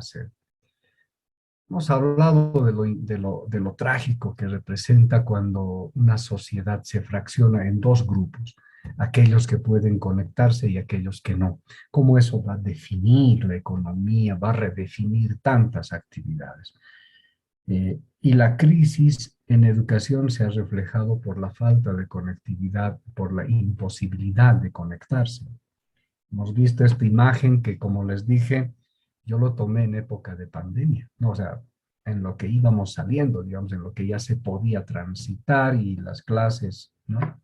hacer. Hemos hablado de lo trágico que representa cuando una sociedad se fracciona en dos grupos, aquellos que pueden conectarse y aquellos que no. Cómo eso va a definir la economía, va a redefinir tantas actividades. Y la crisis en educación se ha reflejado por la falta de conectividad, por la imposibilidad de conectarse. Hemos visto esta imagen que, como les dije, yo lo tomé en época de pandemia, ¿no? O sea, en lo que íbamos saliendo, digamos, en lo que ya se podía transitar y las clases, ¿no?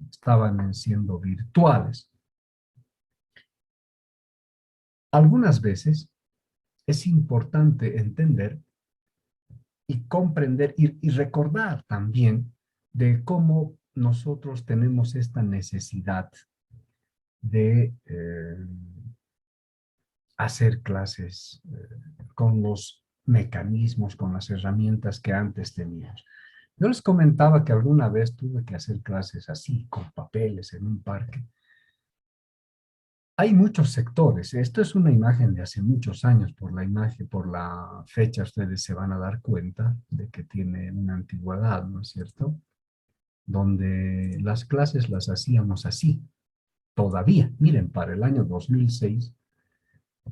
Estaban siendo virtuales. Algunas veces es importante entender y comprender y recordar también de cómo nosotros tenemos esta necesidad de hacer clases con los mecanismos, con las herramientas que antes teníamos. Yo les comentaba que alguna vez tuve que hacer clases así, con papeles en un parque. Hay muchos sectores. Esto es una imagen de hace muchos años. Por la imagen, por la fecha, ustedes se van a dar cuenta de que tiene una antigüedad, ¿no es cierto? Donde las clases las hacíamos así, todavía. Miren, para el año 2006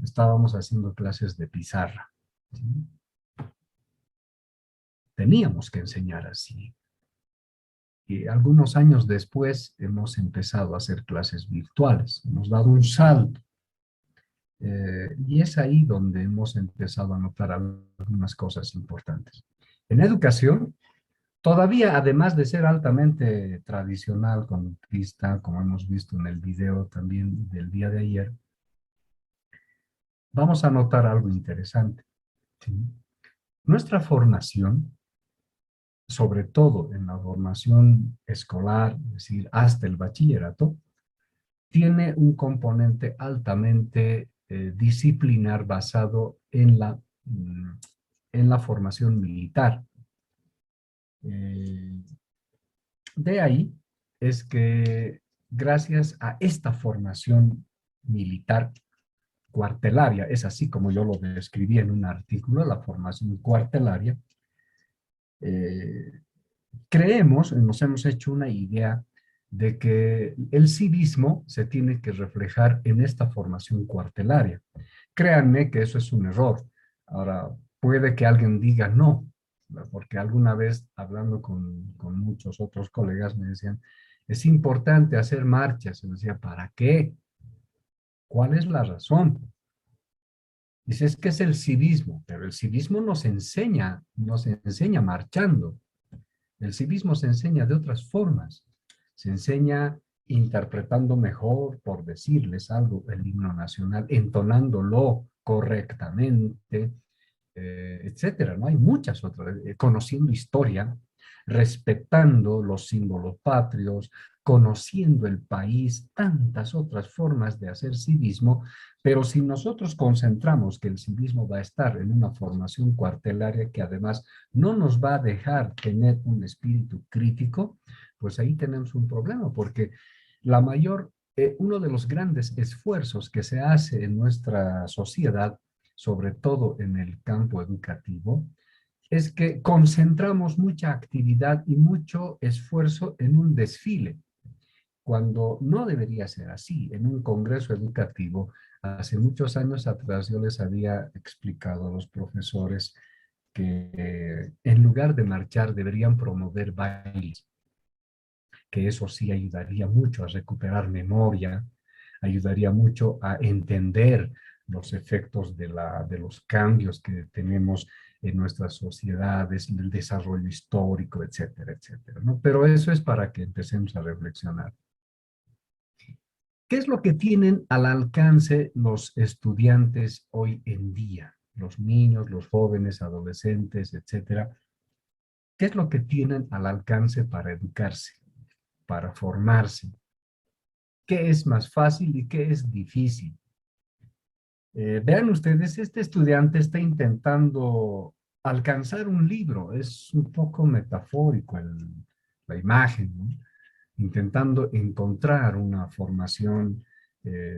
estábamos haciendo clases de pizarra, ¿sí? Teníamos que enseñar así. Y algunos años después hemos empezado a hacer clases virtuales. Hemos dado un salto. Y es ahí donde hemos empezado a notar algunas cosas importantes. En educación, todavía, además de ser altamente tradicional, conductista, como hemos visto en el video también del día de ayer, vamos a notar algo interesante, ¿sí? Nuestra formación, sobre todo en la formación escolar, es decir, hasta el bachillerato, tiene un componente altamente disciplinar basado en la formación militar. Eh, de ahí es que gracias a esta formación militar cuartelaria, es así como yo lo describí en un artículo, la formación cuartelaria, eh, creemos, nos hemos hecho una idea de que el civismo se tiene que reflejar en esta formación cuartelaria. Créanme que eso es un error. Ahora, puede que alguien diga no, porque alguna vez hablando con muchos otros colegas me decían, es importante hacer marchas. Y decía, ¿para qué? ¿Cuál es la razón? Dice, es que es el civismo, pero el civismo nos enseña marchando. El civismo se enseña de otras formas. Se enseña interpretando mejor, por decirles algo, el himno nacional, entonándolo correctamente, etcétera, ¿no? Hay muchas otras, conociendo historia, respetando los símbolos patrios, conociendo el país, tantas otras formas de hacer civismo, pero si nosotros concentramos que el civismo va a estar en una formación cuartelaria que además no nos va a dejar tener un espíritu crítico, pues ahí tenemos un problema, porque uno de los grandes esfuerzos que se hace en nuestra sociedad, sobre todo en el campo educativo, es que concentramos mucha actividad y mucho esfuerzo en un desfile, cuando no debería ser así. En un congreso educativo, hace muchos años atrás, yo les había explicado a los profesores que en lugar de marchar deberían promover bailes, que eso sí ayudaría mucho a recuperar memoria, ayudaría mucho a entender los efectos de los cambios que tenemos en nuestras sociedades, en el desarrollo histórico, etcétera, etcétera, ¿no? Pero eso es para que empecemos a reflexionar. ¿Qué es lo que tienen al alcance los estudiantes hoy en día? Los niños, los jóvenes, adolescentes, etcétera. ¿Qué es lo que tienen al alcance para educarse, para formarse? ¿Qué es más fácil y qué es difícil? Vean ustedes, este estudiante está intentando alcanzar un libro. Es un poco metafórico la imagen, ¿no? Intentando encontrar una formación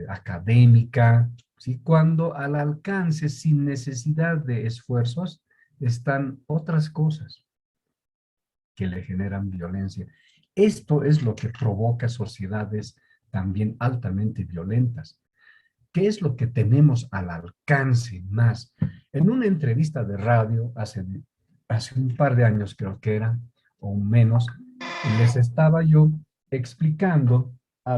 académica, ¿sí? Cuando al alcance, sin necesidad de esfuerzos, están otras cosas que le generan violencia. Esto es lo que provoca sociedades también altamente violentas. ¿Qué es lo que tenemos al alcance más? En una entrevista de radio hace un par de años creo que era, o menos, les estaba yo explicando a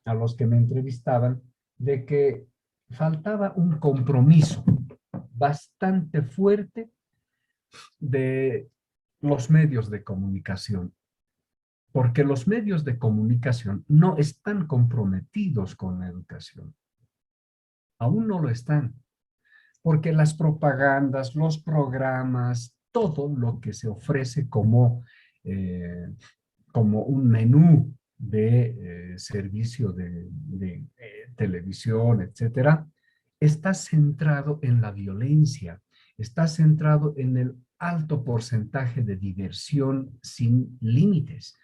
a los que me entrevistaban de que faltaba un compromiso bastante fuerte de los medios de comunicación, porque los medios de comunicación no están comprometidos con la educación, aún no lo están, porque las propagandas, los programas, todo lo que se ofrece eh, como un menú de servicio de televisión, etcétera, está centrado en la violencia, está centrado en el alto porcentaje de diversión sin límites.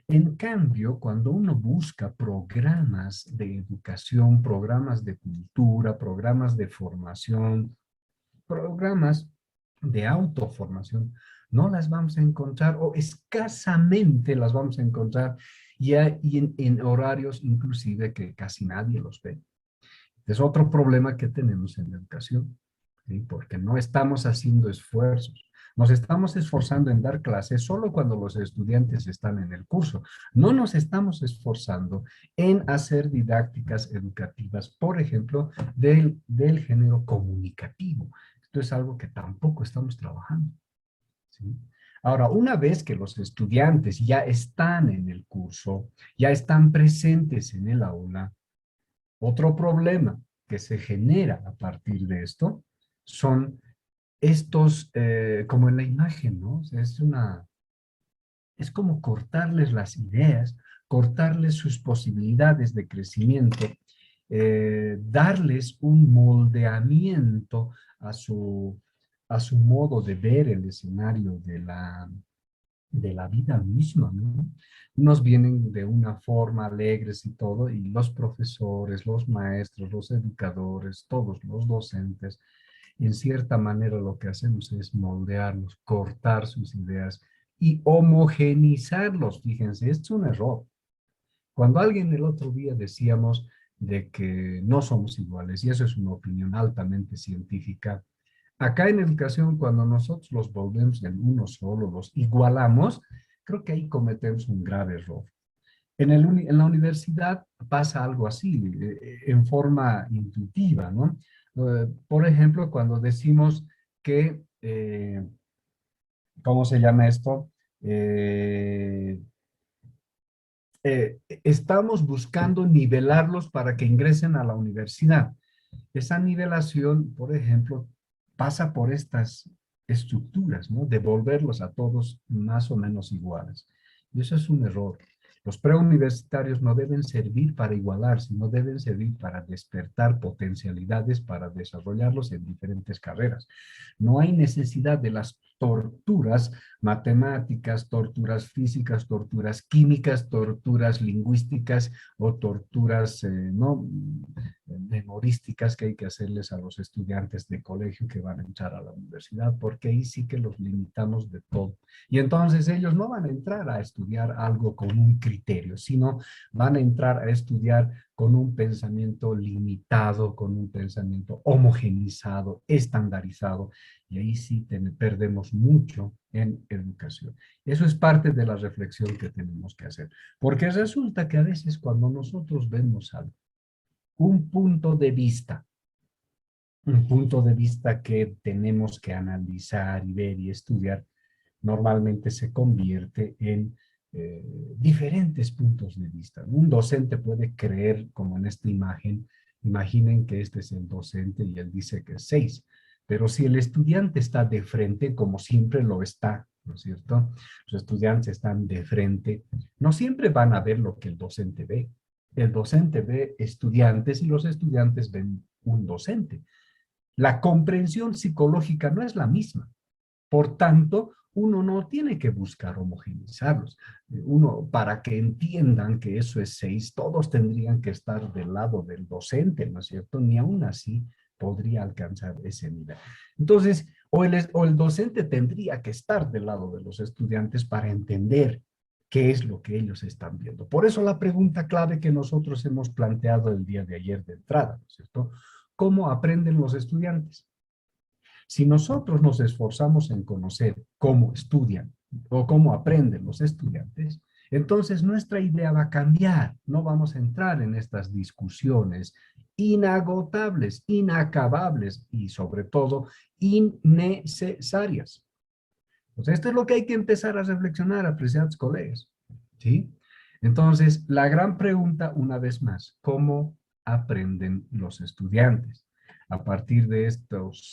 En cambio, cuando uno busca programas de educación, programas de cultura, programas de formación, programas de autoformación, no las vamos a encontrar o escasamente las vamos a encontrar y en horarios inclusive que casi nadie los ve. Es otro problema que tenemos en la educación, ¿sí? Porque no estamos haciendo esfuerzos. Nos estamos esforzando en dar clases solo cuando los estudiantes están en el curso. No nos estamos esforzando en hacer didácticas educativas, por ejemplo, del género comunicativo. Esto es algo que tampoco estamos trabajando, ¿sí? Ahora, una vez que los estudiantes ya están en el curso, ya están presentes en el aula, otro problema que se genera a partir de esto son estos, como en la imagen, ¿no? O sea, es como cortarles las ideas, cortarles sus posibilidades de crecimiento, darles un moldeamiento a a su modo de ver el escenario de la vida misma, ¿no? Nos vienen de una forma alegres y todo, y los profesores, los maestros, los educadores, todos los docentes, en cierta manera lo que hacemos es moldearlos, cortar sus ideas y homogenizarlos. Fíjense, esto es un error. Cuando alguien el otro día decíamos de que no somos iguales, y eso es una opinión altamente científica, acá en educación, cuando nosotros los volvemos en uno solo, los igualamos, creo que ahí cometemos un grave error. En la universidad pasa algo así, en forma intuitiva, ¿no? Por ejemplo, cuando decimos que, ¿cómo se llama esto? Eh, Estamos buscando nivelarlos para que ingresen a la universidad. Esa nivelación, por ejemplo, pasa por estas estructuras, ¿no? Devolverlos a todos más o menos iguales. Y eso es un error. Los preuniversitarios no deben servir para igualar, sino deben servir para despertar potencialidades, para desarrollarlos en diferentes carreras. No hay necesidad de las torturas matemáticas, torturas físicas, torturas químicas, torturas lingüísticas o torturas no memorísticas que hay que hacerles a los estudiantes de colegio que van a entrar a la universidad, porque ahí sí que los limitamos de todo. Y entonces ellos no van a entrar a estudiar algo con un criterio, sino van a entrar a estudiar con un pensamiento limitado, con un pensamiento homogenizado, estandarizado, y ahí sí perdemos mucho en educación. Eso es parte de la reflexión que tenemos que hacer, porque resulta que a veces cuando nosotros vemos algo, un punto de vista, un punto de vista que tenemos que analizar y ver y estudiar, normalmente se convierte en eh, diferentes puntos de vista. Un docente puede creer, como en esta imagen, imaginen que este es el docente y él dice que es 6, pero si el estudiante está de frente, como siempre lo está, ¿no es cierto? Los estudiantes están de frente, no siempre van a ver lo que el docente ve. El docente ve estudiantes y los estudiantes ven un docente. La comprensión psicológica no es la misma. Por tanto, uno no tiene que buscar homogeneizarlos. Uno, para que entiendan que eso es 6, todos tendrían que estar del lado del docente, ¿no es cierto? Ni aún así podría alcanzar ese nivel. Entonces, o el docente tendría que estar del lado de los estudiantes para entender qué es lo que ellos están viendo. Por eso la pregunta clave que nosotros hemos planteado el día de ayer de entrada, ¿no es cierto? ¿Cómo aprenden los estudiantes? Si nosotros nos esforzamos en conocer cómo estudian o cómo aprenden los estudiantes, entonces nuestra idea va a cambiar. No vamos a entrar en estas discusiones inagotables, inacabables y sobre todo innecesarias. Pues esto es lo que hay que empezar a reflexionar, apreciados colegas. ¿Sí? Entonces, la gran pregunta, una vez más, ¿cómo aprenden los estudiantes? A partir de estos